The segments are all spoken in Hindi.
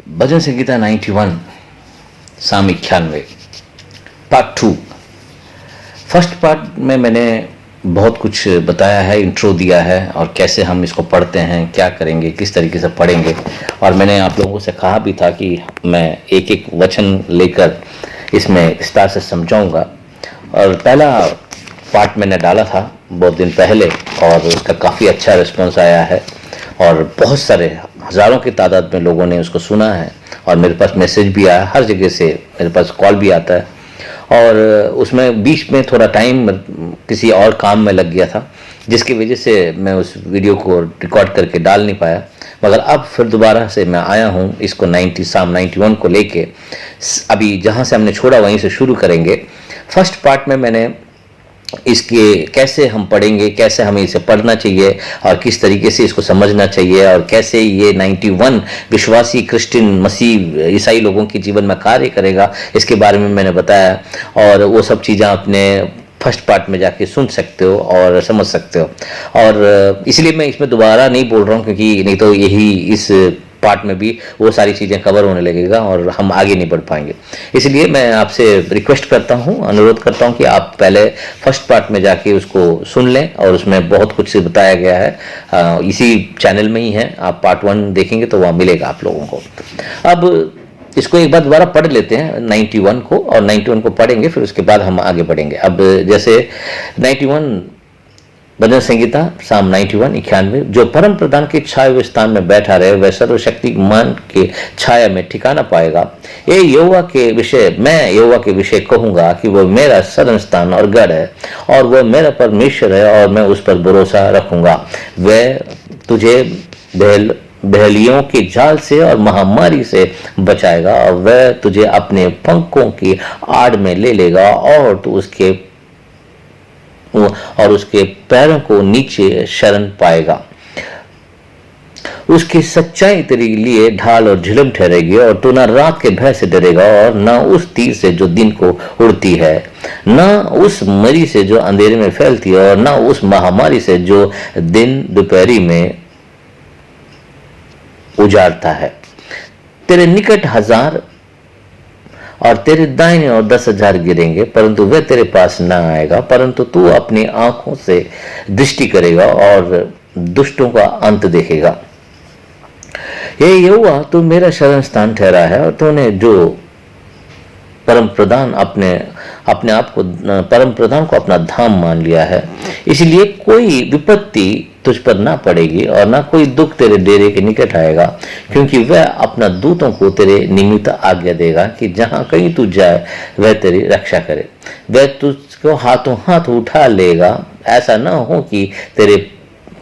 भजन संगीता 91 साम 91 पार्ट 2। फर्स्ट पार्ट में मैंने बहुत कुछ बताया है, इंट्रो दिया है और कैसे हम इसको पढ़ते हैं, क्या करेंगे, किस तरीके से पढ़ेंगे। और मैंने आप लोगों से कहा भी था कि मैं एक एक वचन लेकर इसमें विस्तार से समझाऊंगा। और पहला पार्ट मैंने डाला था बहुत दिन पहले और उसका काफ़ी अच्छा रिस्पॉन्स आया है और बहुत सारे हज़ारों की तादाद में लोगों ने उसको सुना है और मेरे पास मैसेज भी आया, हर जगह से मेरे पास कॉल भी आता है। और उसमें बीच में थोड़ा टाइम किसी और काम में लग गया था, जिसकी वजह से मैं उस वीडियो को रिकॉर्ड करके डाल नहीं पाया। मगर अब फिर दोबारा से मैं आया हूँ इसको साम 91 को लेके। अभी जहाँ से हमने छोड़ा वहीं से शुरू करेंगे। फर्स्ट पार्ट में मैंने इसके कैसे हम पढ़ेंगे, कैसे हमें इसे पढ़ना चाहिए और किस तरीके से इसको समझना चाहिए और कैसे ये 91 विश्वासी क्रिश्चियन मसीह ईसाई लोगों के जीवन में कार्य करेगा, इसके बारे में मैंने बताया। और वो सब चीज़ें आपने फर्स्ट पार्ट में जाके सुन सकते हो और समझ सकते हो। और इसलिए मैं इसमें दोबारा नहीं बोल रहा हूँ, क्योंकि नहीं तो यही इस पार्ट में भी वो सारी चीज़ें कवर होने लगेगा और हम आगे नहीं बढ़ पाएंगे। इसलिए मैं आपसे रिक्वेस्ट करता हूँ, अनुरोध करता हूँ कि आप पहले फर्स्ट पार्ट में जाके उसको सुन लें और उसमें बहुत कुछ बताया गया है। इसी चैनल में ही है, आप पार्ट 1 देखेंगे तो वहाँ मिलेगा आप लोगों को। अब इसको एक बार दोबारा पढ़ लेते हैं 91 को, और 91 को पढ़ेंगे फिर उसके बाद हम आगे बढ़ेंगे। अब जैसे 91 भजन संगीता साम 91 91, जो परम प्रधान के छाए हुए स्थान में बैठा रहे वह सर्वशक्तिमान के छाया में ठिकाना पाएगा। ये यहोवा के विषय, मैं यहोवा के विषय कहूंगा कि वह मेरा शरण स्थान और गढ़ है और वह मेरा परमेश्वर है और मैं उस पर भरोसा रखूंगा। वह तुझे बहलियों के जाल से और महामारी से बचाएगा और वह तुझे अपने पंखों की आड़ में ले लेगा और तू उसके पैरों को नीचे शरण पाएगा। उसकी सच्चाई तेरे लिए ढाल और झिलम ठहरेगी और तू न रात के भय से डरेगा और न उस तीर से जो दिन को उड़ती है, न उस मरी से जो अंधेरे में फैलती है और न उस महामारी से जो दिन दोपहरी में उजाड़ता है। तेरे निकट 1000 और तेरे दाहिने और 10,000 गिरेंगे, परंतु वह तेरे पास न आएगा। परंतु तू अपनी आंखों से दृष्टि करेगा और दुष्टों का अंत देखेगा। ये यहोवा तू मेरा शरण स्थान ठहरा है और तूने जो परम प्रधान अपने आप को परम प्रधान को अपना धाम मान लिया है, इसलिए कोई विपत्ति तुझ पर ना पड़ेगी और ना कोई दुख तेरे डेरे के निकट आएगा, क्योंकि वह अपना दूतों को तेरे निमित्त आज्ञा देगा कि जहां कहीं तू जाए वह तेरी रक्षा करे। वह तुझको हाथों हाथ उठा लेगा, ऐसा ना हो कि तेरे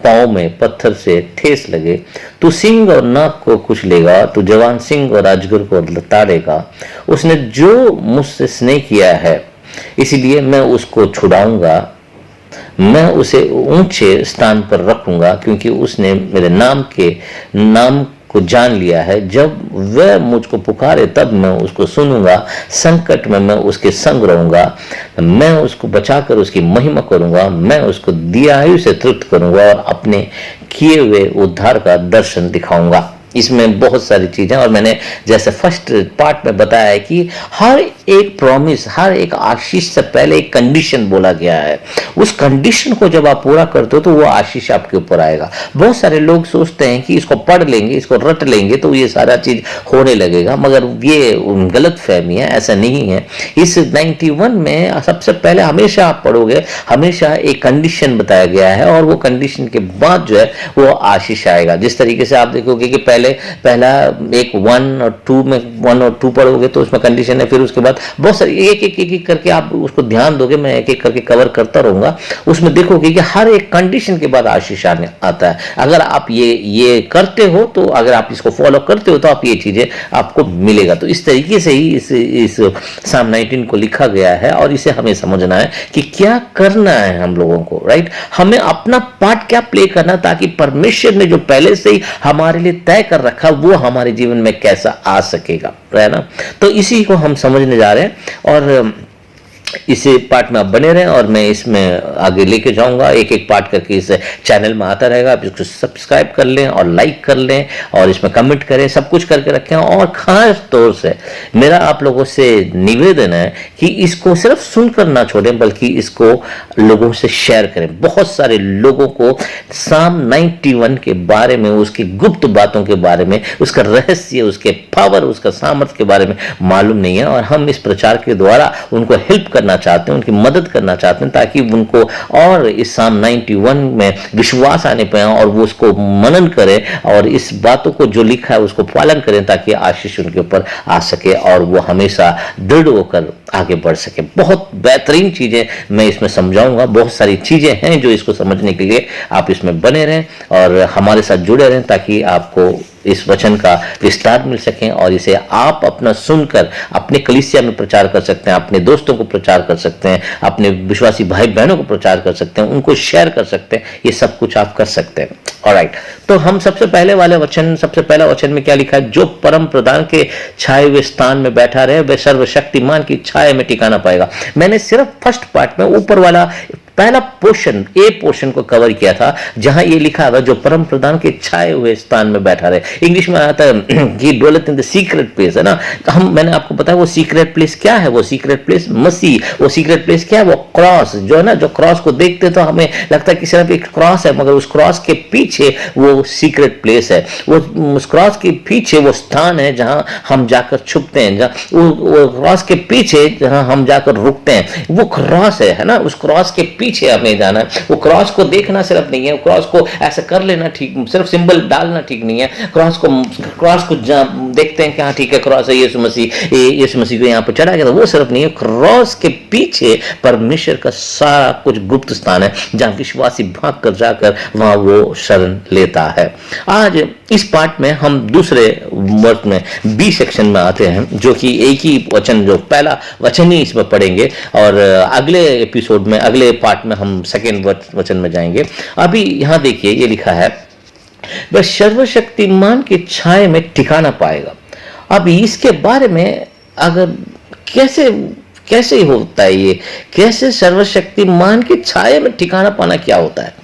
पाँव में पत्थर से ठेस लगे। तू सिंह और नाग को कुचलेगा, तू जवान सिंह और अजगर को ताड़ेगा। उसने जो मुझसे स्नेह किया है इसलिए मैं उसको छुड़ाऊंगा, मैं उसे ऊंचे स्थान पर रखूंगा, क्योंकि उसने मेरे नाम को जान लिया है। जब वह मुझको पुकारे तब मैं उसको सुनूंगा, संकट में मैं उसके संग रहूंगा। मैं उसको बचाकर उसकी महिमा करूंगा, मैं उसको दीर्घायु से तृप्त करूंगा और अपने किए हुए उद्धार का दर्शन दिखाऊंगा। इसमें बहुत सारी चीजें, और मैंने जैसे फर्स्ट पार्ट में बताया है कि हर एक प्रॉमिस, हर एक आशीष से पहले एक कंडीशन बोला गया है। उस कंडीशन को जब आप पूरा करते हो तो वो आशीष आपके ऊपर आएगा। बहुत सारे लोग सोचते हैं कि इसको पढ़ लेंगे, इसको रट लेंगे तो ये सारा चीज होने लगेगा, मगर ये गलत फहमी है, ऐसा नहीं है। इस 91 में सबसे पहले हमेशा आप पढ़ोगे, हमेशा एक कंडीशन बताया गया है और वो कंडीशन के बाद जो है वो आशीष आएगा। जिस तरीके से आप देखोगे कि पहला एक 1 और 2 में 1 और 2 पढ़ोगे तो उसमें कंडीशन है, फिर उसके बाद बहुत सारी एक करके आप उसको ध्यान दोगे, मैं एक करके कवर करता रहूंगा। उसमें देखोगे कि हर एक कंडीशन के बाद आशीष आता है। अगर आप ये करते हो, तो अगर आप इसको फॉलो करते हो तो आप ये चीजें आपको मिलेगा। तो इस तरीके से ही इस साम 19 को लिखा गया है और इसे हमें समझना है कि क्या करना है हम लोगों को, राइट। हमें अपना पार्ट क्या प्ले करना, ताकि परमेश्वर ने जो पहले से ही हमारे लिए तय कर रखा वो हमारे जीवन में कैसा आ सकेगा, है ना। तो इसी को हम समझने जा रहे हैं। और इसे पार्ट में आप बने रहें और मैं इसमें आगे लेके जाऊंगा, एक एक पार्ट करके इस चैनल में आता रहेगा। आप इसको सब्सक्राइब कर लें और लाइक कर लें और इसमें कमेंट करें, सब कुछ करके रखें। और खास तौर से मेरा आप लोगों से निवेदन है कि इसको सिर्फ सुनकर ना छोड़ें, बल्कि इसको लोगों से शेयर करें। बहुत सारे लोगों को साम 91 के बारे में, उसकी गुप्त बातों के बारे में, उसका रहस्य, उसके पावर, उसका सामर्थ्य के बारे में मालूम नहीं है, और हम इस प्रचार के द्वारा उनको हेल्प करना चाहते हैं, उनकी मदद करना चाहते हैं, ताकि उनको और इस साम 91 में विश्वास आने पाए और वो उसको मनन करें और इस बातों को जो लिखा है उसको पालन करें, ताकि आशीष उनके ऊपर आ सके और वो हमेशा दृढ़ होकर आगे बढ़ सके। बहुत बेहतरीन चीजें मैं इसमें समझाऊंगा, बहुत सारी चीजें हैं जो इसको समझने के लिए आप इसमें बने रहें और हमारे साथ जुड़े रहें, ताकि आपको इस वचन का विस्तार मिल सके और इसे आप अपना सुनकर अपने कलीसिया में प्रचार कर सकते हैं, अपने दोस्तों को प्रचार कर सकते हैं, अपने विश्वासी भाई बहनों को प्रचार कर सकते हैं, उनको शेयर कर सकते हैं। ये सब कुछ आप कर सकते हैं। ऑलराइट, तो हम सबसे पहले वाले वचन, सबसे पहला वचन में क्या लिखा है? जो परम प्रधान के छाए हुए स्थान में बैठा रहे वह सर्वशक्तिमान की छाया में टिकाना पाएगा। मैंने सिर्फ फर्स्ट पार्ट में ऊपर वाला पहला पोर्शन, ए पोर्शन को कवर किया था, जहां ये लिखा था जो परम प्रधान के छाए हुए स्थान में बैठा रहे। इंग्लिश में आता है कि डवेलथ इन द सीक्रेट प्लेस, है ना। मैंने आपको बताया वो सीक्रेट प्लेस क्या है। वो सीक्रेट प्लेस मसीह, वो सीक्रेट प्लेस क्या है? वो क्रॉस, जो है ना, जो क्रॉस को देखते तो हमें लगता है कि सिर्फ एक क्रॉस है, मगर उस क्रॉस के पीछे वो सीक्रेट प्लेस है। वो उस क्रॉस के पीछे वो स्थान है जहां हम जाकर छुपते हैं, जहां वो क्रॉस के पीछे जहां हम जाकर रुकते हैं, वो क्रॉस है ना। उस क्रॉस के पीछे हमें जाना है। वो क्रॉस को देखना सिर्फ नहीं है, वो क्रॉस को ऐसे कर लेना ठीक, सिर्फ सिंबल डालना ठीक नहीं है। क्रॉस को देखते हैं कि हाँ ठीक है क्रॉस है, यीशु मसीह को यहाँ पर चढ़ा गया, तो वो सिर्फ नहीं है। क्रॉस के पीछे परमेश्वर का सारा कुछ गुप्त स्थान है, जहां विश्वासी भाग कर जाकर वहां वो शरण लेता है। आज इस पार्ट में हम दूसरे वर्ष में बी सेक्शन में आते हैं, जो कि एक ही वचन, जो पहला वचन ही इसमें पढ़ेंगे और अगले एपिसोड में, अगले पार्ट में हम सेकेंड वचन में जाएंगे। अभी यहां देखिए ये लिखा है वह सर्वशक्तिमान की छाया में ठिकाना पाएगा। अब इसके बारे में अगर कैसे होता है ये, कैसे सर्वशक्तिमान की छाया में ठिकाना पाना क्या होता है,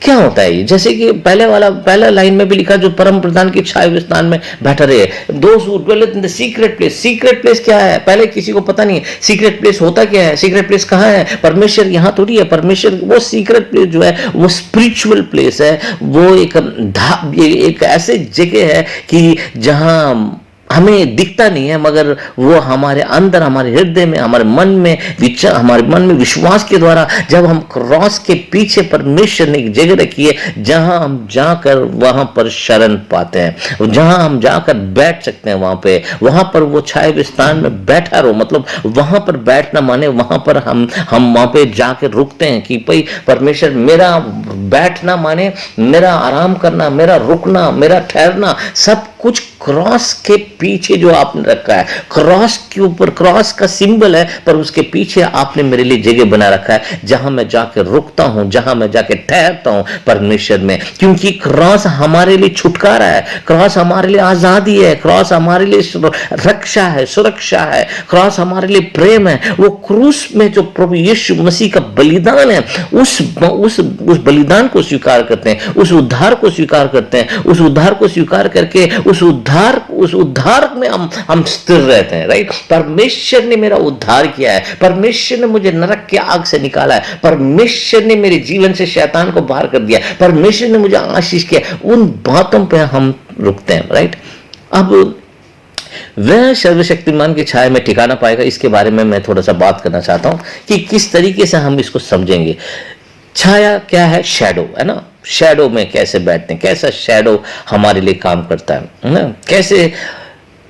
क्या होता है ये? जैसे कि पहला लाइन में भी लिखा जो परम प्रधान की छाया हुए स्थान में बैठा रहे, those who dwelleth in the secret place. Secret place क्या है? पहले किसी को पता नहीं है सीक्रेट प्लेस होता क्या है, सीक्रेट प्लेस कहाँ है। परमेश्वर यहाँ थोड़ी है, परमेश्वर वो सीक्रेट प्लेस जो है वो स्पिरिचुअल प्लेस है। वो एक ऐसे जगह है कि जहां हमें दिखता नहीं है, मगर वो हमारे अंदर, हमारे हृदय में, हमारे मन में विश्वास के द्वारा, जब हम क्रॉस के पीछे परमेश्वर ने एक जगह रखी है जहां हम जाकर वहां पर शरण पाते हैं, जहां हम जाकर बैठ सकते हैं। वहां पर वो छाए हुए स्थान में बैठा रहो, मतलब वहां पर बैठना माने वहां पर हम वहां पे जाकर रुकते हैं कि भाई परमेश्वर, मेरा बैठना माने मेरा आराम करना, मेरा रुकना, मेरा ठहरना, सब कुछ क्रॉस के पीछे जो आपने रखा है। क्रॉस के ऊपर क्रॉस का सिंबल है, पर उसके पीछे आपने मेरे लिए जगह बना रखा है जहां मैं जाकर रुकता हूं, जहां मैं जाकर ठहरता हूं परमेश्वर में। क्योंकि क्रॉस हमारे लिए छुटकारा है, क्रॉस हमारे लिए आजादी है, क्रॉस हमारे लिए रक्षा है, सुरक्षा है, क्रॉस हमारे लिए प्रेम है। वो क्रूस में जो प्रभु यीशु मसीह का बलिदान है, उस बलिदान को स्वीकार करते हैं, उस उद्धार को स्वीकार करते हैं, उस उद्धार को स्वीकार करके उस उद्धार में हम स्थिर रहते हैं। राइट, परमेश्वर ने मेरा उद्धार किया है, परमेश्वर ने मुझे नरक के आग से निकाला है, परमेश्वर ने मेरे जीवन से शैतान को बाहर कर दिया, परमेश्वर ने मुझे आशीष किया। उन बातों पे हम रुकते हैं। राइट, अब वह सर्वशक्तिमान की छाया में ठिकाना पाएगा, इसके बारे में मैं थोड़ा सा बात करना चाहता हूं कि किस तरीके से हम इसको समझेंगे। छाया क्या है? शैडो है ना। शैडो में कैसे बैठते हैं, कैसा शैडो हमारे लिए काम करता है ना, कैसे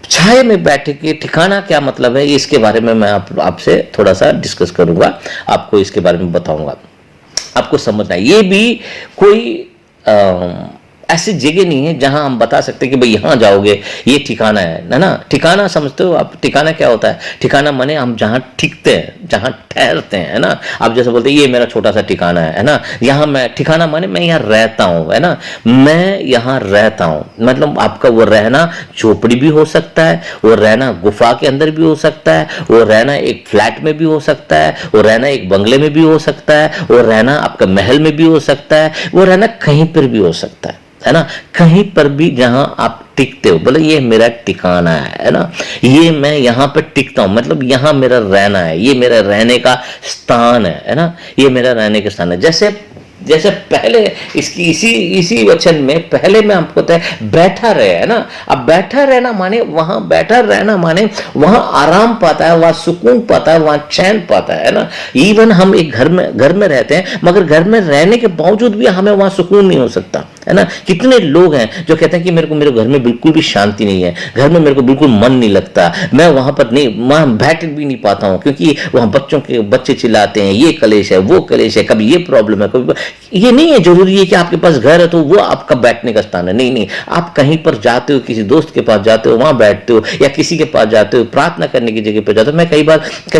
छाया में बैठे के ठिकाना क्या मतलब है, इसके बारे में मैं आपसे थोड़ा सा डिस्कस करूंगा, आपको इसके बारे में बताऊंगा, आपको समझना है। ये भी कोई ऐसी जगह नहीं है जहां हम बता सकते कि भाई यहाँ जाओगे ये ठिकाना है ना। ठिकाना समझते हो आप? ठिकाना क्या होता है? ठिकाना माने हम जहाँ टिकते हैं, जहाँ ठहरते हैं, है ना। आप जैसे बोलते हैं ये मेरा छोटा सा ठिकाना है ना। यहाँ मैं ठिकाना माने मैं यहाँ रहता हूँ, है ना। मैं यहाँ रहता हूँ मतलब आपका वो रहना झोपड़ी भी हो सकता है, वो रहना गुफा के अंदर भी हो सकता है, वो रहना एक फ्लैट में भी हो सकता है, वो रहना एक बंगले में भी हो सकता है, वो रहना आपका महल में भी हो सकता है, वो रहना कहीं पर भी हो सकता है ना। कहीं पर भी जहां आप टिकते हो, बोले ये मेरा ठिकाना है ना। ये मैं यहाँ पे टिकता हूँ मतलब यहाँ मेरा रहना है, ये मेरा रहने का स्थान है ना। ये मेरा रहने का स्थान है। जैसे पहले इसकी इसी वचन में पहले में आपको पता है बैठा रहे, है ना। अब बैठा रहना माने वहां बैठा रहना माने वहां आराम पाता है, वहां सुकून पाता है, वहां चैन पाता है ना। इवन हम एक घर में रहते हैं मगर घर में रहने के बावजूद भी हमें वहां सुकून नहीं हो सकता, है ना। कितने लोग हैं जो कहते हैं कि मेरे घर में बिल्कुल भी शांति नहीं है, घर में मेरे को बिल्कुल मन नहीं लगता, मैं वहां पर नहीं वहां बैठ भी नहीं पाता हूं क्योंकि वहां बच्चे चिल्लाते हैं, ये कलेश है, वो कलेश है, कभी ये प्रॉब्लम है, कभी ये नहीं है जरूरी है कि आपके पास घर है तो वो आपका बैठने का स्थान है। नहीं, आप कहीं पर जाते हो, किसी दोस्त के पास जाते हो, वहां बैठते हो, या किसी के पास जाते हो, प्रार्थना करने की जगह पर जाते हो। मैं कई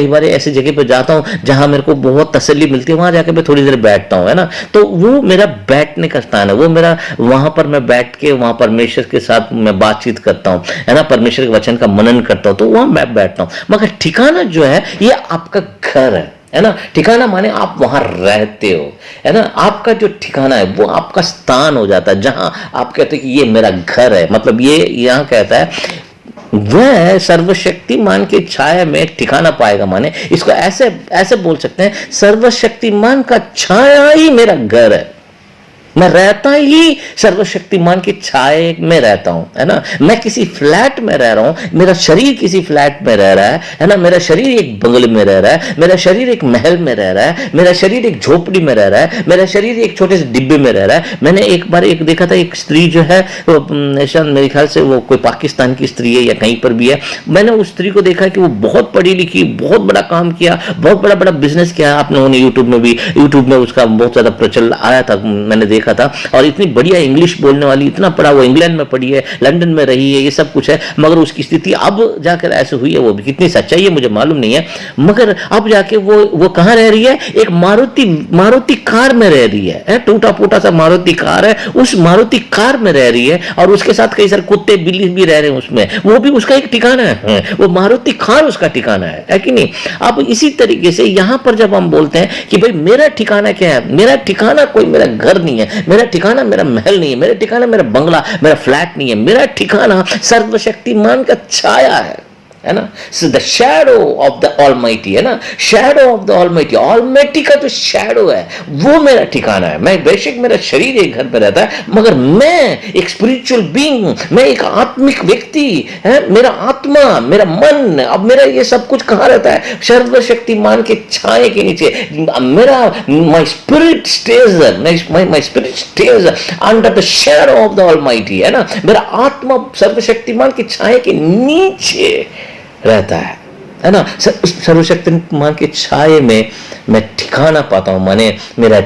बार ऐसी जगह पर जाता हूं जहां मेरे को बहुत तसल्ली मिलती है, वहां जाकर मैं थोड़ी देर बैठता हूं, है ना। तो वो मेरा बैठने का स्थान है, वो मेरा वहां पर मैं बैठ के वहां परमेश्वर के साथ मैं बातचीत करता हूं, है ना। परमेश्वर के वचन का मनन करता हूं, तो वहां मैं बैठता हूं। मगर ठिकाना जो है ये आपका घर है ना। ठिकाना माने आप वहां रहते हो, है ना। आपका जो ठिकाना है वो आपका स्थान हो जाता है जहां आप कहते हैं कि ये मेरा घर है। मतलब ये यहां कहता है वह सर्वशक्तिमान की छाया में ठिकाना पाएगा। माने इसको ऐसे बोल सकते हैं, सर्वशक्तिमान का छाया ही मेरा घर है। मैं रहता ही सर्वशक्तिमान की छाया में रहता हूं, है ना। मैं किसी फ्लैट में रह रहा हूं, मेरा शरीर किसी फ्लैट में रह रहा है ना। मेरा शरीर एक बंगले में रह रहा है, मेरा शरीर एक महल में रह रहा है, मेरा शरीर एक झोपड़ी में रह रहा है, मेरा शरीर एक छोटे से डिब्बे में रह रहा है। मैंने एक बार देखा था, एक स्त्री जो है वो मेरे ख्याल से वो कोई पाकिस्तान की स्त्री है या कहीं पर भी है। मैंने उस स्त्री को देखा कि वो बहुत पढ़ी लिखी, बहुत बड़ा काम किया, बहुत बड़ा बिजनेस किया। आपने यूट्यूब में उसका बहुत ज्यादा प्रचलन आया था, मैंने देखा था। और इतनी बढ़िया इंग्लिश बोलने वाली, इतना पढ़ा, वो इंग्लैंड में पढ़ी है, लंदन में रही है, ये सब कुछ है। मगर उसकी स्थिति अब जाकर ऐसे हुई है, वो भी कितनी सच्चाई है मुझे मालूम नहीं है। मगर अब जाके वो कहां रह रही है? एक मारुति कार में रह रही है। टूटा फूटा सा मारुति कार है, उस मारुति कार में रह रही है और उसके साथ कई सारे कुत्ते बिल्ली भी रह रहे हैं उसमें। वो भी उसका एक ठिकाना है, वो मारुति कार उसका ठिकाना है कि नहीं। अब इसी तरीके से यहां पर जब हम बोलते हैं कि भाई मेरा ठिकाना क्या है, मेरा ठिकाना कोई मेरा घर नहीं है, मेरा ठिकाना मेरा महल नहीं है, मेरा ठिकाना मेरा बंगला, मेरा फ्लैट नहीं है। मेरा ठिकाना सर्वशक्तिमान का छाया है ना। The shadow of the almighty, है ना। Shadow of the almighty, almighty का जो शैडो है वो मेरा ठिकाना है। मैं बेशक मेरा शरीर एक घर पे रहता है मगर मैं एक स्पिरिचुअल बीइंग, मैं एक आत्मिक व्यक्ति है। मेरा आत्मा, मेरा मन, अब मेरा ये सब कुछ कहां रहता है? सर्वशक्तिमान के छाए के नीचे। मेरा my spirit stage under the shadow of the almighty, है ना। मेरा आत्मा सर्वशक्तिमान के छाए के नीचे रहता है ना। सर्वशक्तिमान के छाये में मैं ठिकाना पाता हूं। माने मेरा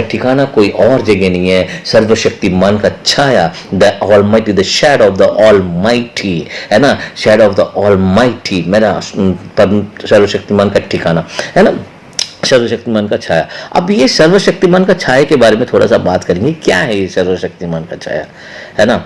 ठिकाना कोई और जगह नहीं है, सर्वशक्तिमान का छाया, the almighty, the shadow of the almighty, है ना। शैडो ऑफ द ऑलमाइटी मेरा सर्वशक्तिमान का ठिकाना, है ना। सर्वशक्तिमान का छाया। अब ये सर्वशक्तिमान का छाया के बारे में थोड़ा सा बात करेंगे। क्या है ये सर्वशक्तिमान का छाया, है ना।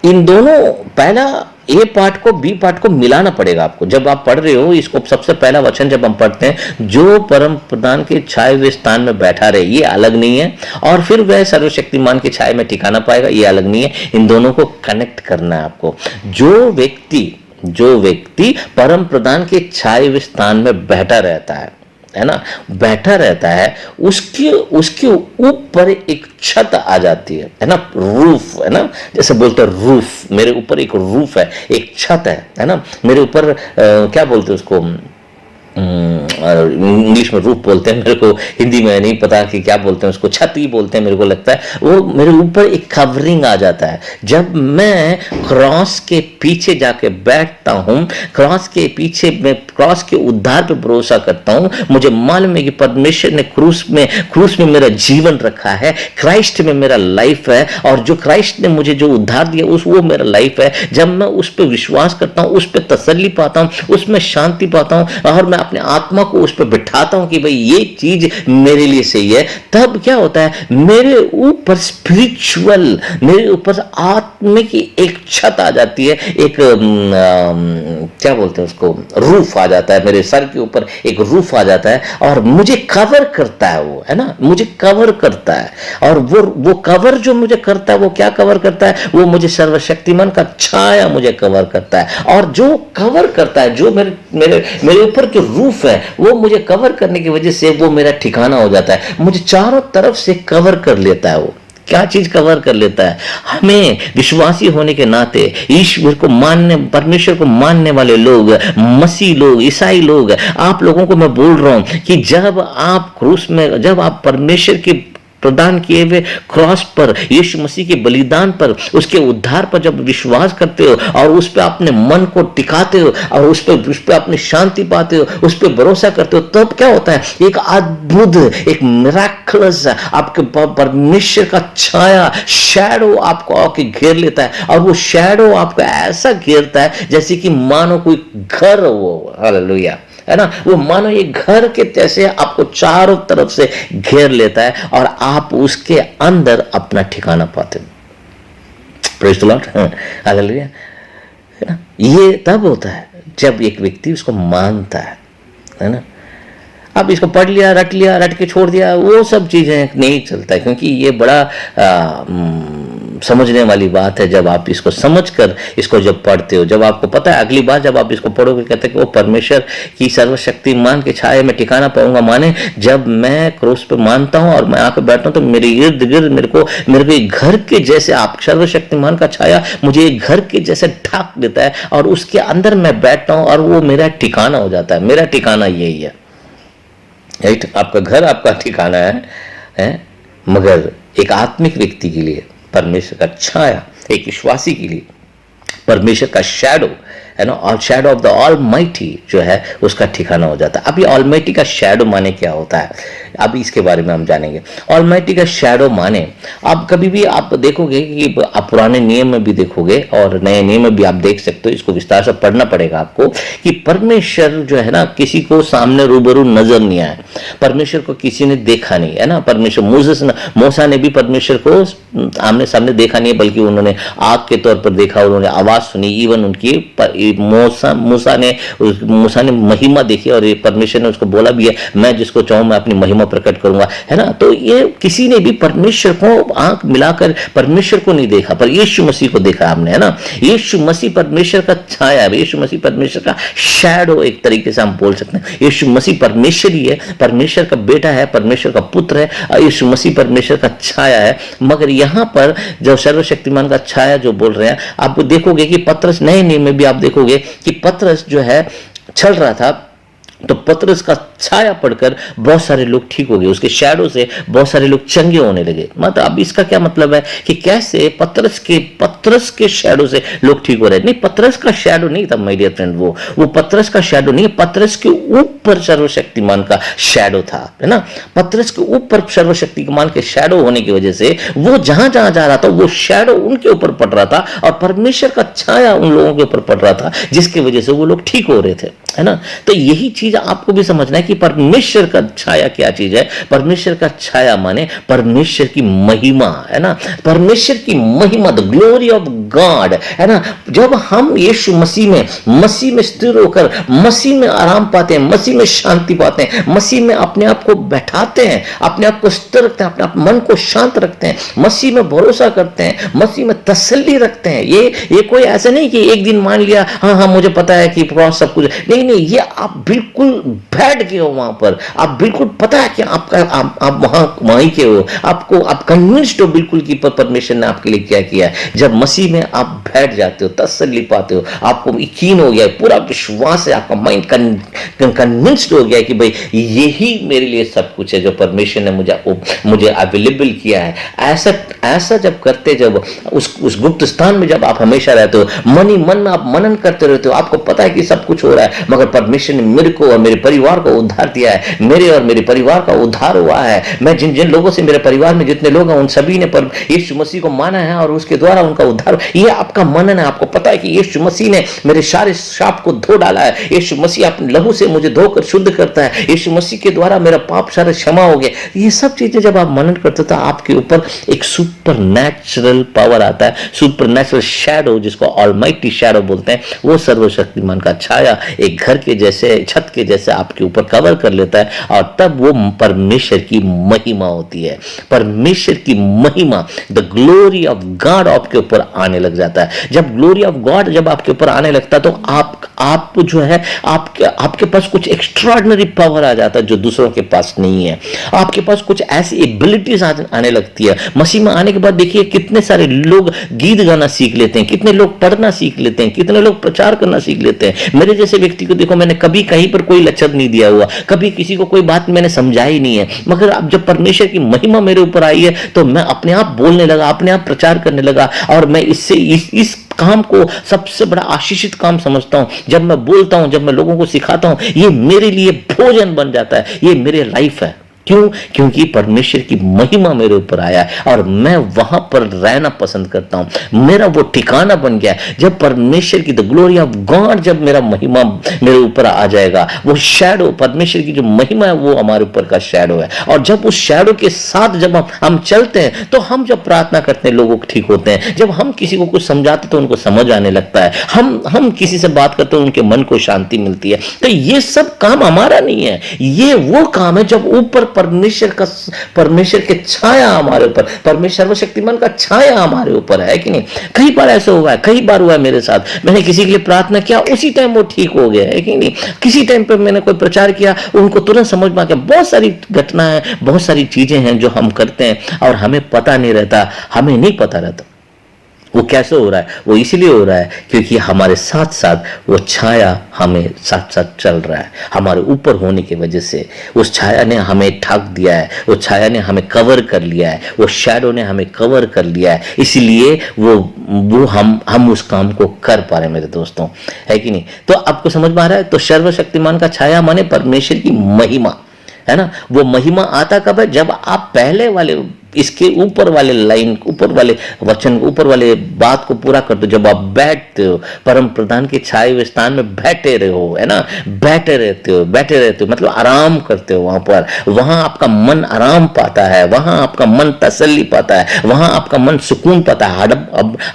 इन दोनों, पहला ए पार्ट को बी पार्ट को मिलाना पड़ेगा आपको। जब आप पढ़ रहे हो इसको, सबसे पहला वचन जब हम पढ़ते हैं, जो परम प्रधान के छाए हुए स्थान में बैठा रहे, ये अलग नहीं है। और फिर वह सर्वशक्तिमान के छाए में ठिकाना पाएगा, ये अलग नहीं है। इन दोनों को कनेक्ट करना है आपको। जो व्यक्ति परम प्रधान के छाए हुए स्थान में बैठा रहता है ना, बैठा रहता है, उसके ऊपर एक छत आ जाती है ना, रूफ, है ना। जैसे बोलते हैं रूफ, मेरे ऊपर एक रूफ है, एक छत है ना। मेरे ऊपर क्या बोलते हैं उसको, इंग्लिश में रूफ बोलते हैं, मेरे को हिंदी में नहीं पता कि क्या बोलते हैं उसको, छत ही बोलते हैं मेरे को लगता है, वो मेरे ऊपर एक कवरिंग आ जाता है। जब मैं क्रॉस के पीछे जाके बैठता हूँ, क्रॉस के पीछे मैं क्रॉस के उद्धार पे भरोसा करता हूँ, मुझे मालूम है कि परमेश्वर ने क्रूस में मेरा जीवन रखा है, क्राइस्ट में मेरा लाइफ है, और जो क्राइस्ट ने मुझे जो उद्धार दिया वो मेरा लाइफ है। जब मैं उस पर विश्वास करता हूँ, उस पर तसल्ली पाता हूँ, उसमें शांति पाता हूँ, और मैं अपने आत्मा को उस पर बिठाता हूं कि भाई ये चीज मेरे लिए सही है, तब क्या होता है, मेरे ऊपर स्पिरिचुअल, मेरे ऊपर आत्मा की एक छत आ जाती है, एक क्या बोलते हैं उसको, रूफ आ जाता है, मेरे सर के ऊपर एक रूफ आ जाता है, और मुझे कवर करता है, वो है ना, मुझे कवर करता है। और वो कवर जो मुझे करता है, वो क्या कवर करता है, वो मुझे सर्वशक्तिमान का छाया मुझे कवर करता है। और जो कवर करता है, जो मेरे ऊपर जो रूफ है, वो मुझे कवर करने की वजह से वो मेरा ठिकाना हो जाता है, मुझे चारों तरफ से कवर कर लेता है। वो क्या चीज कवर कर लेता है, हमें विश्वासी होने के नाते, ईश्वर को मानने, परमेश्वर को मानने वाले लोग, मसीह लोग, ईसाई लोग, आप लोगों को मैं बोल रहा हूं कि जब आप क्रूस में, जब आप परमेश्वर की प्रदान किए हुए क्रॉस पर, यीशु मसीह के बलिदान पर, उसके उद्धार पर जब विश्वास करते हो और उस पर अपने मन को टिकाते हो और उस पर अपनी शांति पाते हो, उस पर भरोसा करते हो, तब क्या होता है, एक अद्भुत, एक मिराकलस आपके परमेश्वर का छाया, शैडो आपको आके घेर लेता है। और वो शैडो आपको ऐसा घेरता है जैसे कि मानो कोई घर हो, हालेलुया, है ना, वो मानो ये घर के जैसे आपको चारों तरफ से घेर लेता है और आप उसके अंदर अपना ठिकाना पाते हो। Praise the Lord, hallelujah. है ना, ये तब होता है जब एक व्यक्ति उसको मानता है ना। अब इसको पढ़ लिया, रट के छोड़ दिया, वो सब चीजें नहीं चलता है, क्योंकि ये बड़ा समझने वाली बात है। जब आप इसको समझकर इसको जब पढ़ते हो, जब आपको पता है, अगली बार जब आप इसको पढ़ोगे, कहते हैं कि वो परमेश्वर की सर्वशक्तिमान के छाये में ठिकाना पाऊंगा, माने जब मैं क्रूस पे मानता हूं और मैं आके बैठता हूं तो मेरे इर्द गिर्द मेरे को एक घर के जैसे, आप सर्वशक्तिमान का छाया मुझे एक घर के जैसे ढक देता है और उसके अंदर मैं बैठता हूं और वो मेरा ठिकाना हो जाता है। मेरा ठिकाना यही है, राइट। आपका घर आपका ठिकाना है, मगर एक आत्मिक व्यक्ति के लिए परमेश्वर का छाया, एक विश्वासी के लिए परमेश्वर का शैडो, है ना, और शैडो ऑफ द ऑलमाइटी जो है उसका ठिकाना हो जाता है। अब ये ऑलमाइटी का शैडो माने क्या होता है, अब इसके बारे में हम जानेंगे। ऑलमाइटी का शैडो माने, आप कभी भी आप देखोगे कि आप पुराने नियम में भी देखोगे और नए नियम में भी आप देख सकते हो, इसको विस्तार से पढ़ना पड़ेगा आपको, कि परमेश्वर जो है ना किसी को सामने रूबरू नजर नहीं आया, परमेश्वर को किसी ने देखा नहीं, है ना। परमेश्वर मूसा ने भी परमेश्वर को आमने सामने देखा नहीं, बल्कि उन्होंने आग के तौर पर देखा, उन्होंने आवाज सुनी, इवन उनकी मूसा ने महिमा देखी, और परमेश्वर ने उसको बोला भी है, मैं जिसको चाहूं मैं अपनी महिमा प्रकट करूंगा, है ना। तो ये किसी ने भी परमेश्वर को आंख मिलाकर परमेश्वर को नहीं देखा, पर यीशु मसीह को देखा हमने, है ना। यीशु मसीह परमेश्वर का छाया है, यीशु मसीह परमेश्वर का शैडो, एक तरीके से हम बोल सकते हैं। यीशु मसीह परमेश्वर ही है, परमेश्वर का बेटा है, परमेश्वर का पुत्र है, यीशु मसीह परमेश्वर का छाया है। मगर यहां पर जो सर्वशक्तिमान का छाया जो बोल रहे हैं, आप देखोगे कि पतरस, नए नियम में भी आप देखोगे कि पतरस जो है चल रहा था, तो पतरस का छाया पड़कर बहुत सारे लोग ठीक हो गए, उसके शैडो से बहुत सारे लोग चंगे होने लगे। मतलब अब इसका क्या मतलब है कि कैसे पतरस के शैडो से लोग ठीक हो रहे हैं। नहीं, पतरस का शैडो नहीं था माय डियर फ्रेंड, वो पतरस का शैडो नहीं, पतरस के ऊपर सर्वशक्तिमान का शैडो था, है ना। पतरस के ऊपर सर्वशक्तिमान के शैडो होने की वजह से वो जहां जहां जा रहा था वो शैडो उनके ऊपर पड़ रहा था और परमेश्वर का छाया उन लोगों के ऊपर पड़ रहा था, जिसकी वजह से वो लोग ठीक हो रहे थे, है ना। तो यही चीज आपको भी समझना है कि परमेश्वर का छाया क्या चीज है। परमेश्वर का छाया माने परमेश्वर की महिमा, है ना, परमेश्वर की महिमा, द ग्लोरी ऑफ गॉड, है ना। जब हम यीशु मसीह में स्थिर होकर मसीह में आराम पाते हैं, मसीह में शांति पाते हैं, मसीह में अपने आप को बैठाते हैं, अपने आप को स्थिर रखते हैं, अपने आप मन को शांत रखते हैं, मसीह में भरोसा करते हैं, मसीह में तसल्ली रखते हैं। ये कोई ऐसा नहीं कि एक दिन मान लिया हाँ मुझे पता है कि सब कुछ, नहीं, ये आप बिल्कुल बिल्कुल बैठ गए हो वहां पर, आप बिल्कुल पता है कि आपका आप वहीं के हो, आपको आप कन्विंस्ड हो बिल्कुल कि परमेश्वर ने आपके लिए क्या किया है। जब मसीह में आप बैठ जाते हो, तसल्ली पाते हो, आपको यकीन हो गया है, पूरा विश्वास है, आपका माइंड कन्विंस्ड हो गया है कि भाई यही मेरे लिए सब कुछ है जो परमेश्वर ने मुझे अवेलेबल किया है। ऐसा ऐसा जब करते, जब उस गुप्त स्थान में जब आप हमेशा रहते हो, मन ही मन में आप मनन करते रहते हो, आपको पता है कि सब कुछ हो रहा है, मगर परमेश्वर ने मेरे को और मेरे परिवार को उद्धार दिया है, मेरे और मेरे परिवार का उद्धार हुआ है। मैं जिन जिन लोगों से, मेरे परिवार में जितने लोग हैं उन सभी ने यीशु मसीह को माना है और उसके द्वारा उनका उद्धार। ये आपका मनन है, आपको पता है कि यीशु मसीह ने मेरे सारे शाप को धो डाला है, यीशु मसीह अपने लहू से मुझे धोकर शुद्ध करता है, यीशु मसीह के द्वारा मेरा पाप सारा क्षमा हो गया। ये सब चीजें जब आप मनन करते हो तो आपके ऊपर एक सुपर नेचुरल पावर आता है, सुपर नेचुरल शैडो, जिसको ऑलमाइटी शैडो बोलते हैं, वो सर्वशक्तिमान का छाया एक घर के जैसे, छत के जैसे आपके ऊपर कवर कर लेता है, और तब वो परमेश्वर की महिमा होती है। परमेश्वर की महिमा, द ग्लोरी ऑफ गॉड आपके ऊपर आने लग जाता है। जब ग्लोरी ऑफ गॉड जब आपके ऊपर आने लगता है तो आप जो है, आपके पास कुछ एक्स्ट्राऑर्डिनरी पावर आ जाता है जो दूसरों के पास नहीं है। आपके पास कुछ ऐसी एबिलिटीज आने लगती है। मसीह में आने के बाद देखिए कितने सारे लोग गीत गाना सीख लेते हैं, कितने लोग पढ़ना सीख लेते हैं, कितने लोग प्रचार करना सीख लेते हैं। मेरे जैसे व्यक्ति को देखो, मैंने कभी कहीं पर कोई लेक्चर नहीं दिया हुआ, कभी किसी को कोई बात मैंने समझाई नहीं है, मगर अब जब परमेश्वर की महिमा मेरे ऊपर आई है तो मैं अपने आप बोलने लगा, अपने आप प्रचार करने लगा, और मैं इससे इस काम को सबसे बड़ा आशीषित काम समझता हूं। जब मैं बोलता हूं, जब मैं लोगों को सिखाता हूं, ये मेरे लिए भोजन बन जाता है, ये मेरे लाइफ है। क्यों? क्योंकि परमेश्वर की महिमा मेरे ऊपर आया है और मैं वहां पर रहना पसंद करता हूं, मेरा वो ठिकाना बन गया है। जब परमेश्वर की द ग्लोरी ऑफ गॉड, जब मेरा महिमा मेरे ऊपर आ जाएगा, वो शैडो, परमेश्वर की जो महिमा है वो हमारे ऊपर का शैडो है, और जब उस शैडो के साथ जब हम चलते हैं तो हम जब प्रार्थना करते हैं लोग ठीक होते हैं, जब हम किसी को कुछ समझाते तो उनको समझ आने लगता है, हम किसी से बात करते हैं उनके मन को शांति मिलती है। तो ये सब काम हमारा नहीं है, ये वो काम है जब ऊपर परमेश्वर के छाया हमारे ऊपर, परमेश्वर सर्वशक्तिमान का छाया हमारे ऊपर है कि नहीं। कई बार ऐसा हुआ है, कई बार हुआ है मेरे साथ, मैंने किसी के लिए प्रार्थना किया, उसी टाइम वो ठीक हो गया है कि नहीं। किसी टाइम पे मैंने कोई प्रचार किया, उनको तुरंत समझ में आ गया। बहुत सारी घटनाएं, बहुत सारी चीजें हैं जो हम करते हैं और हमें पता नहीं रहता, हमें नहीं पता रहता वो कैसे हो रहा है। वो इसलिए हो रहा है क्योंकि हमारे साथ साथ वो छाया हमें साथ साथ चल रहा है, हमारे ऊपर होने की वजह से। उस छाया ने हमें ढक दिया है, वो छाया ने हमें कवर कर लिया है, वो शैडो ने हमें कवर कर लिया है, इसलिए वो हम उस काम को कर पा रहे हैं मेरे दोस्तों, है कि नहीं। तो आपको समझ में आ रहा है। तो सर्वशक्तिमान का छाया माने परमेश्वर की महिमा, है ना। वो महिमा आता कब है? जब आप पहले वाले, इसके ऊपर वाले लाइन, ऊपर वाले वचन, ऊपर वाले बात को पूरा करते हो। जब आप बैठते हो, परम प्रधान के छाए हुए स्थान में बैठे रहे हो, है ना, बैठे रहते हो मतलब आराम करते हो वहां पर, वहां आपका मन आराम पाता है, वहां आपका मन तसल्ली पाता है, वहां आपका मन सुकून पाता है।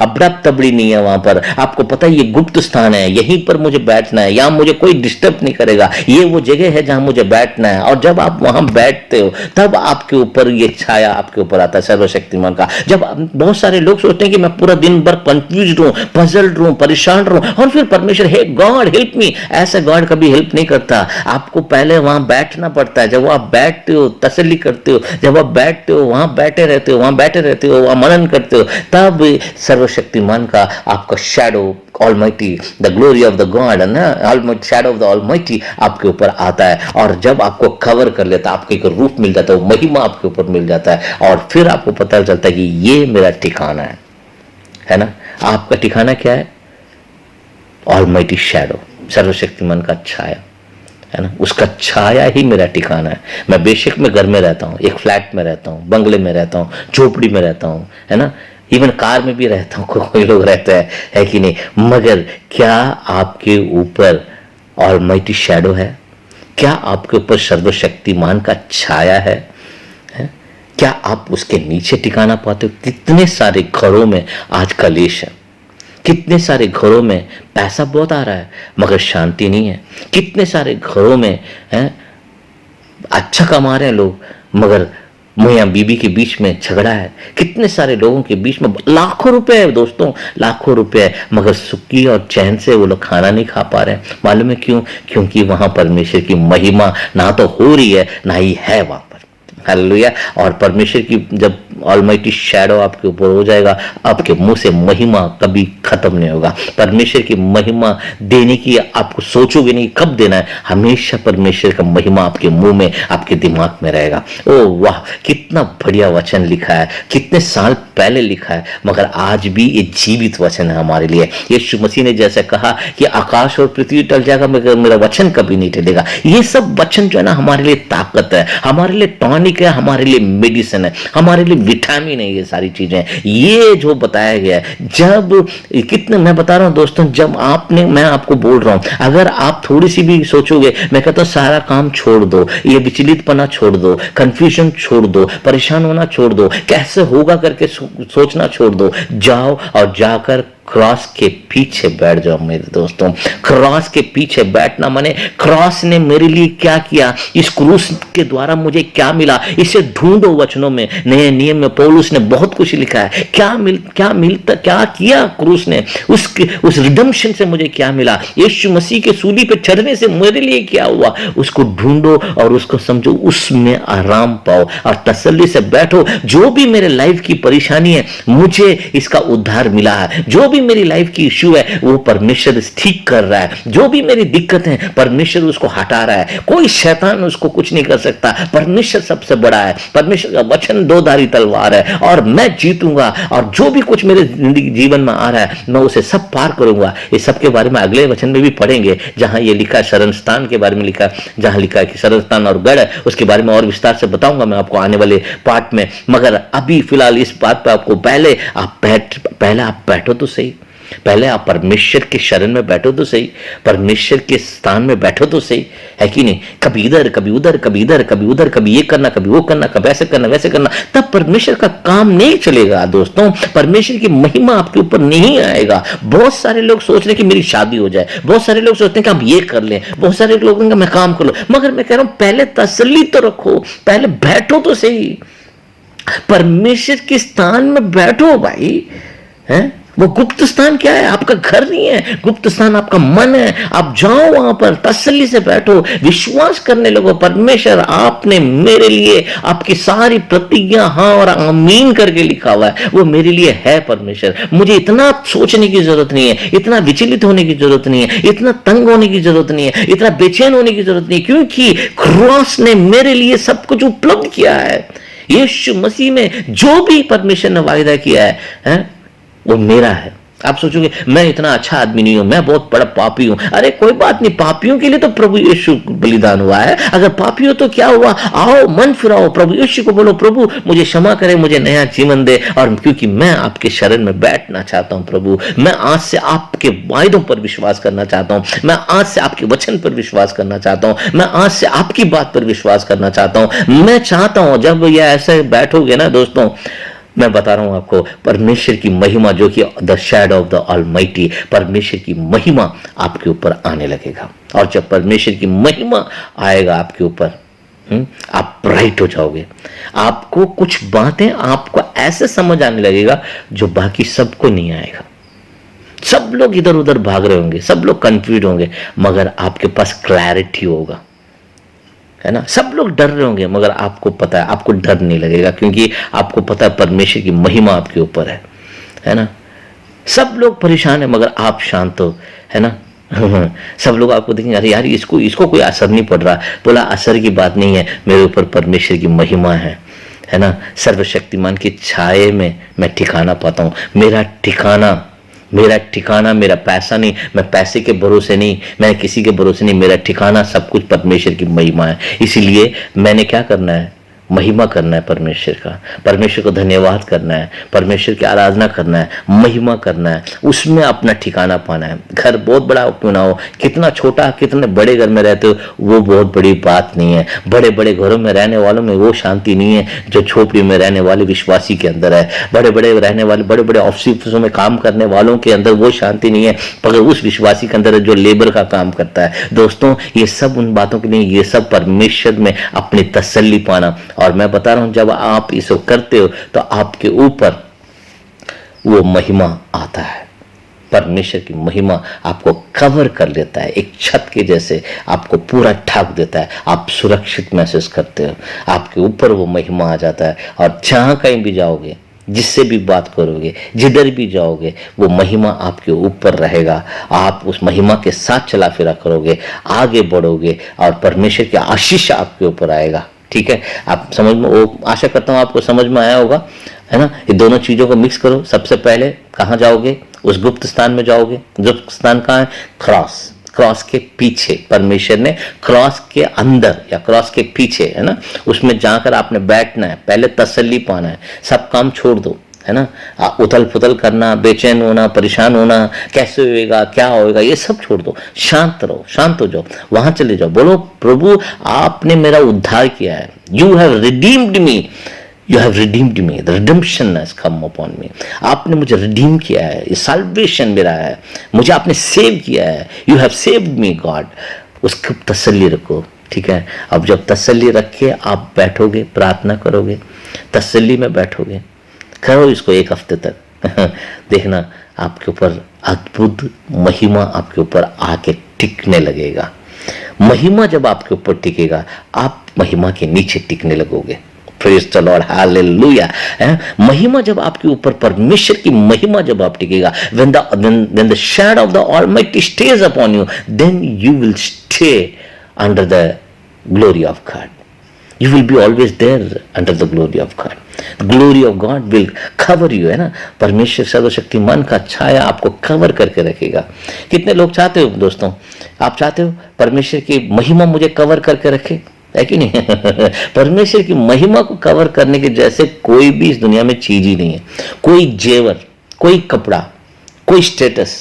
अबड़ा तबड़ी नहीं है वहां पर, आपको पता है ये गुप्त स्थान है, यहीं पर मुझे बैठना है, यहां मुझे कोई डिस्टर्ब नहीं करेगा, ये वो जगह है जहां मुझे बैठना है। और जब आप वहां बैठते हो तब आपके ऊपर ये छाया आपके ऊपर आता है सर्वशक्तिमान का। जब बहुत सारे लोग सोचते हैं कि मैं पूरा दिन भर कंफ्यूज्ड हूं, पजल्ड हूं, परेशान रहूं, और फिर परमेश्वर हे गॉड हेल्प मी, ऐसा गॉड कभी हेल्प नहीं करता। आपको पहले वहां बैठना पड़ता है। जब आप बैठते हो, तसल्ली करते हो, जब आप बैठते हो, वहां बैठे रहते हो, वहां मनन करते हो, तब सर्वशक्तिमान का आपका shadow, almighty, the glory of the God, almighty, shadow of the almighty आपके ऊपर आता है, और जब आपको कवर कर लेता है, आपको एक रूप मिल जाता है, वो महिमा आपके ऊपर मिल जाता है, और फिर आपको पता चलता है कि ये मेरा ठिकाना है ना। आपका ठिकाना क्या है? ऑलमाइटी शैडो, सर्वशक्तिमान का छाया, है ना, उसका छाया ही मेरा ठिकाना है। मैं बेशक में घर में रहता हूँ, एक फ्लैट में रहता हूँ, बंगले में रहता हूँ, झोपड़ी में रहता हूँ, है ना, इवन कार में भी रहता हूँ, कोई लोग रहता है कि नहीं, मगर क्या आपके ऊपर ऑलमाइटी शैडो है? क्या आपके ऊपर सर्वशक्तिमान का छाया है? क्या आप उसके नीचे ठिकाना पाते हो? कितने सारे घरों में आज कलेश है, कितने सारे घरों में पैसा बहुत आ रहा है मगर शांति नहीं है, कितने सारे घरों में है अच्छा कमा रहे हैं लोग मगर मियाँ बीबी के बीच में झगड़ा है, कितने सारे लोगों के बीच में लाखों रुपए है दोस्तों, लाखों रुपए है, मगर सुखी और चैन से वो लोग खाना नहीं खा पा रहे हैं। मालूम है क्यों? क्योंकि वहां परमेश्वर की महिमा ना तो हो रही है ना ही है वहां पर। हालेलुया। और परमेश्वर की जब ऑलमाइटी शैडो आपके ऊपर हो जाएगा, आपके मुंह से महिमा कभी खत्म नहीं होगा। परमेश्वर की महिमा देने की आपको सोचोगे नहीं कब देना है, हमेशा परमेश्वर का महिमा आपके मुंह में, आपके दिमाग में रहेगा। ओ वाह, कितना बढ़िया वचन लिखा है, कितने साल पहले लिखा है, मगर आज भी ये जीवित वचन है हमारे लिए। यीशु मसीह ने जैसे कहा कि आकाश और पृथ्वी टल जाएगा मगर मेरा वचन कभी नहीं टलेगा। ये सब वचन जो है ना हमारे लिए ताकत है, हमारे लिए टॉनिक है, हमारे लिए मेडिसिन है, हमारे लिए विटामिन है। ये सारी चीजें ये जो बताया गया है, जब कितने मैं बता रहा हूं दोस्तों, जब आपने, मैं आपको बोल रहा हूं, अगर आप थोड़ी सी भी सोचोगे, मैं कहता हूं सारा काम छोड़ दो, ये विचलितपना छोड़ दो, कंफ्यूजन छोड़ दो, परेशान होना छोड़ दो, कैसे होगा करके सोचना छोड़ दो, जाओ और जाकर क्रॉस के पीछे बैठ जाओ मेरे दोस्तों। क्रॉस के पीछे बैठना माने क्रॉस ने मेरे लिए क्या किया, इस क्रूस के द्वारा मुझे क्या मिला, इसे ढूंढो वचनों में। नए नियम में पौलुस ने बहुत कुछ लिखा है, क्या किया क्रूस ने, उस रिडेम्पशन से मुझे क्या मिला, यीशु मसीह के सूली पे चढ़ने से मेरे लिए क्या हुआ, उसको ढूंढो और उसको समझो, उसमें आराम पाओ और तसल्ली से बैठो। जो भी मेरे लाइफ की परेशानी है, मुझे इसका उद्धार मिला है। जो भी मेरी लाइफ की इश्यू है वो परमेश्वर ठीक कर रहा है। जो भी मेरी दिक्कत है परमेश्वर उसको हटा रहा है। कोई शैतान उसको कुछ नहीं कर सकता। परमेश्वर सबसे बड़ा है। परमेश्वर का वचन दो-धारी तलवार है और मैं जीतूंगा। और जो भी कुछ मेरे जिंदगी जीवन में आ रहा है मैं उसे सब पार करूंगा। इस सब के बारे में अगले वचन में भी पढ़ेंगे, जहां ये लिखा है शरण स्थान के बारे में लिखा है, जहां लिखा है कि शरण स्थान और गढ़ है, उसके बारे में और विस्तार से बताऊंगा मैं आपको आने वाले पार्ट में। मगर अभी फिलहाल इस बात पे आपको पहले आप बैठो तो सही, पहले आप परमेश्वर के शरण में बैठो तो सही, परमेश्वर के स्थान में बैठो तो सही, है कि नहीं? कभी इधर कभी उधर, कभी इधर कभी उधर, कभी ये करना कभी वो करना, कभी ऐसे करना वैसे करना, तब परमेश्वर का काम नहीं चलेगा दोस्तों। परमेश्वर की महिमा आपके ऊपर नहीं आएगा। बहुत सारे लोग सोच रहे हैं कि मेरी शादी हो जाए, बहुत सारे लोग सोचते हैं कि हम ये कर लें, बहुत सारे लोग कहेंगे मैं काम कर लूं, मगर मैं कह रहा हूं पहले तसल्ली तो रखो, पहले बैठो तो सही, परमेश्वर के स्थान में बैठो भाई। है वो गुप्त स्थान क्या है? आपका घर नहीं है, गुप्त स्थान आपका मन है। आप जाओ वहां पर, तसल्ली से बैठो, विश्वास करने लगो, परमेश्वर आपने मेरे लिए आपकी सारी प्रतिज्ञा हाँ और आमीन करके लिखा हुआ है, वो मेरे लिए है। परमेश्वर, मुझे इतना सोचने की जरूरत नहीं है, इतना विचलित होने की जरूरत नहीं है, इतना तंग होने की जरूरत नहीं है, इतना बेचैन होने की जरूरत नहीं है, क्योंकि क्रॉस ने मेरे लिए सब कुछ उपलब्ध किया है। यीशु मसीह में जो भी परमेश्वर ने वायदा किया है वो मेरा है। आप सोचोगे मैं इतना अच्छा आदमी नहीं हूं, मैं बहुत बड़ा पापी हूं। अरे कोई बात नहीं, पापियों के लिए तो प्रभु यीशु बलिदान हुआ है। अगर पापी हो तो क्या हुआ, आओ मन फिराओ, प्रभु यीशु को बोलो प्रभु मुझे क्षमा करे, मुझे नया जीवन दे। और क्योंकि मैं आपके शरण में बैठना चाहता हूं प्रभु, मैं आज से आपके वायदों पर विश्वास करना चाहता हूं, मैं आज से आपके वचन पर विश्वास करना चाहता हूं, मैं आज से आपकी बात पर विश्वास करना चाहता हूं। मैं चाहता हूं जब ये ऐसे बैठोगे ना दोस्तों, मैं बता रहा हूं आपको, परमेश्वर की महिमा जो कि the shadow of the almighty, परमेश्वर की महिमा आपके ऊपर आने लगेगा। और जब परमेश्वर की महिमा आएगा आपके ऊपर, आप ब्राइट हो जाओगे। आपको कुछ बातें आपको ऐसे समझ आने लगेगा जो बाकी सबको नहीं आएगा। सब लोग इधर उधर भाग रहे होंगे, सब लोग कंफ्यूज होंगे, मगर आपके पास क्लैरिटी होगा, है ना। सब लोग डर रहे होंगे मगर आपको पता है, आपको डर नहीं लगेगा, क्योंकि आपको पता है परमेश्वर की महिमा आपके ऊपर है ना। सब लोग परेशान है मगर आप शांत हो, है ना। सब लोग आपको देखेंगे अरे यार इसको कोई असर नहीं पड़ रहा। बोला असर की बात नहीं है, मेरे ऊपर परमेश्वर की महिमा है ना। सर्वशक्तिमान की छाए में मैं ठिकाना पाता हूँ। मेरा ठिकाना मेरा पैसा नहीं, मैं पैसे के भरोसे नहीं, मैं किसी के भरोसे नहीं, मेरा ठिकाना सब कुछ परमेश्वर की महिमा है। इसीलिए मैंने क्या करना है, महिमा करना है परमेश्वर का, परमेश्वर को धन्यवाद करना है, परमेश्वर की आराधना करना है, महिमा करना है, उसमें अपना ठिकाना पाना है। घर बहुत बड़ा क्यों ना हो, कितना छोटा कितने बड़े घर में रहते हो वो बहुत बड़ी बात नहीं है। बड़े बड़े घरों में रहने वालों में वो शांति नहीं है जो झोपड़ी में रहने वाले विश्वासी के अंदर है। बड़े बड़े रहने वाले, बड़े बड़े ऑफिसों में काम करने वालों के अंदर वो शांति नहीं है, मगर उस विश्वासी के अंदर है जो लेबर का काम करता है। दोस्तों ये सब उन बातों के लिए, ये सब परमेश्वर में अपनी तसल्ली पाना और मैं बता रहा हूं जब आप इसको करते हो तो आपके ऊपर वो महिमा आता है। परमेश्वर की महिमा आपको कवर कर लेता है, एक छत के जैसे आपको पूरा ढक देता है, आप सुरक्षित महसूस करते हो, आपके ऊपर वो महिमा आ जाता है। और जहाँ कहीं भी जाओगे, जिससे भी बात करोगे, जिधर भी जाओगे, वो महिमा आपके ऊपर रहेगा। आप उस महिमा के साथ चला फिरा करोगे, आगे बढ़ोगे और परमेश्वर की आशीष आपके ऊपर आएगा। ठीक है, आप समझ में, वो आशा करता हूँ आपको समझ में आया होगा, है ना। ये दोनों चीज़ों को मिक्स करो। सबसे पहले कहाँ जाओगे? उस गुप्त स्थान में जाओगे। गुप्त स्थान कहाँ है? क्रॉस। क्रॉस के पीछे परमेश्वर ने, क्रॉस के अंदर या क्रॉस के पीछे, है ना, उसमें जाकर आपने बैठना है, पहले तसल्ली पाना है। सब काम छोड़ दो, है ना, उथल पुथल करना, बेचैन होना, परेशान होना, कैसे होएगा, क्या होएगा, ये सब छोड़ दो। शांत रहो, शांत हो जाओ, वहां चले जाओ, बोलो प्रभु आपने मेरा उद्धार किया है, you have redeemed me, you have redeemed me, the redemption has come upon मी। आपने मुझे रिडीम किया है, ये साल्वेशन मेरा है, मुझे आपने सेव किया है, you have saved me God. उसकी तसल्ली रखो। ठीक है, अब जब तसल्ली रख के आप बैठोगे, प्रार्थना करोगे, तसल्ली में बैठोगे, करो इसको 1 हफ्ते तक देखना आपके ऊपर अद्भुत महिमा आपके ऊपर आके टिकने लगेगा। महिमा जब आपके ऊपर टिकेगा, आप महिमा के नीचे टिकने लगोगे। Praise the Lord, hallelujah। महिमा जब आपके ऊपर, परमेश्वर की महिमा जब आप टिकेगा, when the shadow of the Almighty stays upon you, then you will stay under the glory of God. You will be always there under the glory of God. The glory of God will cover you, है ना। परमेश्वर सर्वशक्तिमान का छाया आपको कवर करके रखेगा। कितने लोग चाहते हो दोस्तों, आप चाहते हो परमेश्वर की महिमा मुझे कवर करके रखे, है कि नहीं? परमेश्वर की महिमा को कवर करने के जैसे कोई भी इस दुनिया में चीज ही नहीं है। कोई जेवर, कोई कपड़ा, कोई स्टेटस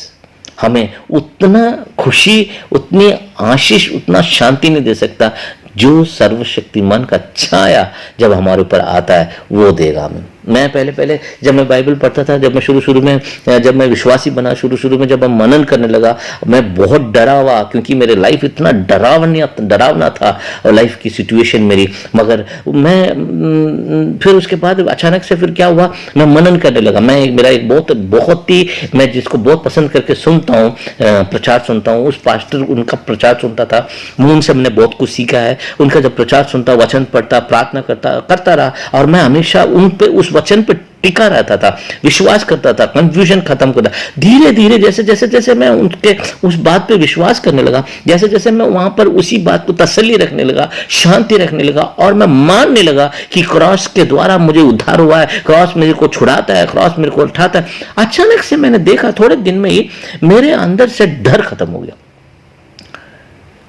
हमें उतना खुशी, उतनी आशीष, उतना शांति नहीं दे सकता जो सर्वशक्तिमान का छाया जब हमारे ऊपर आता है वो देगा हमें। मैं पहले जब मैं बाइबल पढ़ता था, जब मैं शुरू में, जब मैं विश्वासी बना, शुरू में जब मैं मनन करने लगा, मैं बहुत डरा हुआ, क्योंकि मेरे लाइफ इतना डरावना था और लाइफ की सिचुएशन मेरी। मगर मैं फिर उसके बाद अचानक से फिर क्या हुआ, मैं मनन करने लगा। मेरा एक बहुत ही, मैं जिसको बहुत पसंद करके सुनता हूँ, प्रचार सुनता हूँ, उस पास्टर, उनका प्रचार सुनता था, उनसे मैंने बहुत कुछ सीखा है। उनका जब प्रचार सुनता, वचन पढ़ता, प्रार्थना करता रहा, और मैं हमेशा उन पे, उस वचन पे टिका रहता था, विश्वास करता था, कंफ्यूजन खत्म करता। धीरे धीरे जैसे मैं उनके उस बात पे विश्वास करने लगा, जैसे मैं वहां पर उसी बात को तसल्ली रखने लगा, शांति रखने लगा, और मैं मानने लगा कि क्रॉस के द्वारा मुझे उद्धार हुआ है, क्रॉस मेरे को छुड़ाता है, क्रॉस मेरे को उठाता है। अचानक से मैंने देखा, थोड़े दिन में ही मेरे अंदर से डर खत्म हो गया।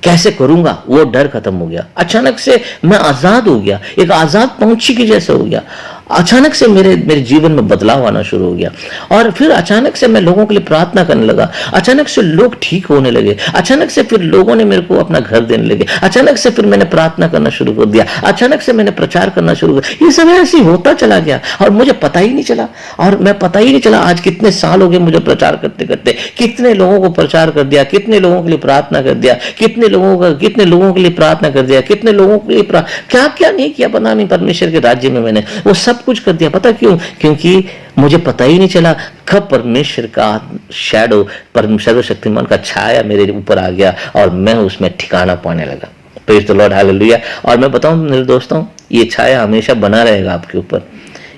कैसे करूंगा, वो डर खत्म हो गया। अचानक से मैं आजाद हो गया, एक आजाद पंछी के जैसे हो गया। अचानक से मेरे जीवन में बदलाव आना शुरू हो गया, और फिर अचानक से मैं लोगों के लिए प्रार्थना करने लगा। अचानक से लोग ठीक होने लगे, अचानक से फिर लोगों ने मेरे को अपना घर देने लगे, अचानक से फिर मैंने प्रार्थना करना शुरू कर दिया, अचानक से मैंने प्रचार करना शुरू कर। ये सब ऐसे होता चला गया और मुझे पता ही नहीं चला। और मैं पता ही नहीं चला आज कितने साल हो गए मुझे प्रचार करते करते, कितने लोगों को प्रचार कर दिया, कितने लोगों के लिए प्रार्थना कर दिया, कितने लोगों के लिए प्रार्थना कर दिया, कितने लोगों के लिए क्या क्या नहीं किया पता नहीं। परमेश्वर के राज्य में मैंने वो सब कुछ कर दिया। पता क्यों? क्योंकि मुझे पता ही नहीं चला कब परमेश्वर का शैडो, सर्वशक्तिमान का छाया मेरे ऊपर आ गया और मैं उसमें ठिकाना पाने लगा। Praise the Lord, hallelujah. और मैं बताऊं मेरे दोस्तों, ये छाया हमेशा बना रहेगा आपके ऊपर।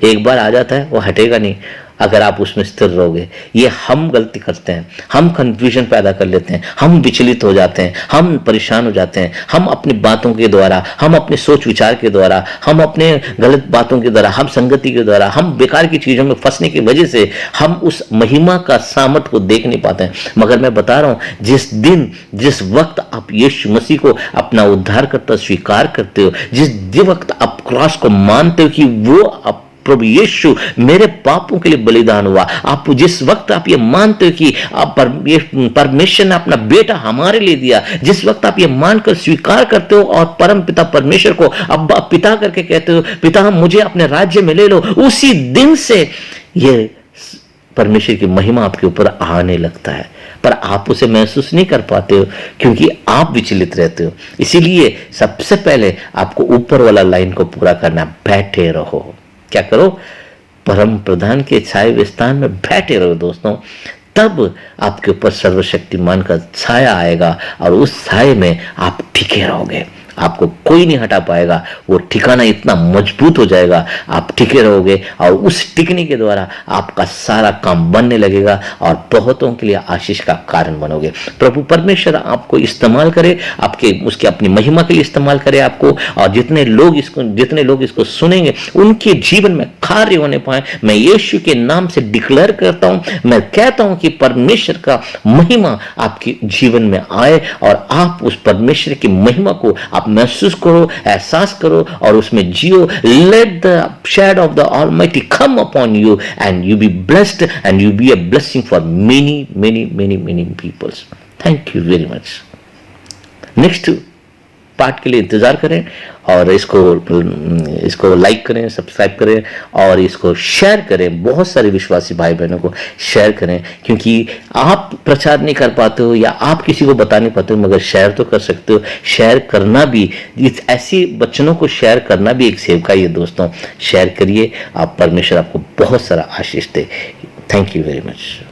एक बार आ जाता है वो हटेगा नहीं अगर आप उसमें स्थिर रहोगे। ये हम गलती करते हैं, हम कंफ्यूजन पैदा कर लेते हैं, हम विचलित हो जाते हैं, हम परेशान हो जाते हैं, हम अपनी बातों के द्वारा, हम अपने सोच विचार के द्वारा, हम अपने गलत बातों के द्वारा, हम संगति के द्वारा, हम बेकार की चीजों में फंसने की वजह से हम उस महिमा का सामर्थ को देख नहीं पाते हैं। मगर मैं बता रहा हूं, जिस वक्त आप यीशु मसीह को अपना उद्धारकर्ता स्वीकार करते हो, जिस वक्त आप क्रॉस को मानते हो कि वो आप प्रभु यीशु मेरे पापों के लिए बलिदान हुआ, आप जिस वक्त आप ये मानते हो कि परमेश्वर ने अपना बेटा हमारे लिए दिया, जिस वक्त आप ये मानकर स्वीकार करते हो और परम पिता परमेश्वर को अब्बा पिता करके कहते हो, पिता मुझे अपने राज्य में ले लो, उसी दिन से ये परमेश्वर की महिमा आपके ऊपर आने लगता है। पर आप उसे महसूस नहीं कर पाते हो क्योंकि आप विचलित रहते हो। इसीलिए सबसे पहले आपको ऊपर वाला लाइन को पूरा करना, बैठे रहो। क्या करो? परम प्रधान के छाए हुए स्थान में बैठे रहो दोस्तों, तब आपके ऊपर सर्वशक्तिमान का छाया आएगा और उस छाए में आप टिके रहोगे, आपको कोई नहीं हटा पाएगा। वो ठिकाना इतना मजबूत हो जाएगा, आप टिके रहोगे और उस टिकने के द्वारा आपका सारा काम बनने लगेगा और बहुतों के लिए आशीष का कारण बनोगे। प्रभु परमेश्वर आपको इस्तेमाल करे, आपके उसके अपनी महिमा के लिए इस्तेमाल करे आपको, और जितने लोग इसको सुनेंगे उनके जीवन में कार्य होने पाए। मैं यीशु के नाम से डिक्लेयर करता हूं, मैं कहता हूं कि परमेश्वर का महिमा आपके जीवन में आए और आप उस परमेश्वर की महिमा को आप महसूस करो, एहसास करो और उसमें जियो। Let the shadow of the almighty come upon you and you be blessed and you be a blessing for many many many many peoples. Thank you very much. Next part के लिए इंतजार करें और इसको लाइक करें, सब्सक्राइब करें और इसको शेयर करें। बहुत सारे विश्वासी भाई बहनों को शेयर करें, क्योंकि आप प्रचार नहीं कर पाते हो या आप किसी को बता नहीं पाते हो, मगर शेयर तो कर सकते हो। शेयर करना भी, ऐसी वचनों को शेयर करना भी एक सेवकाई है दोस्तों। शेयर करिए, आप परमेश्वर आपको बहुत सारा आशीष दे। Thank you very much.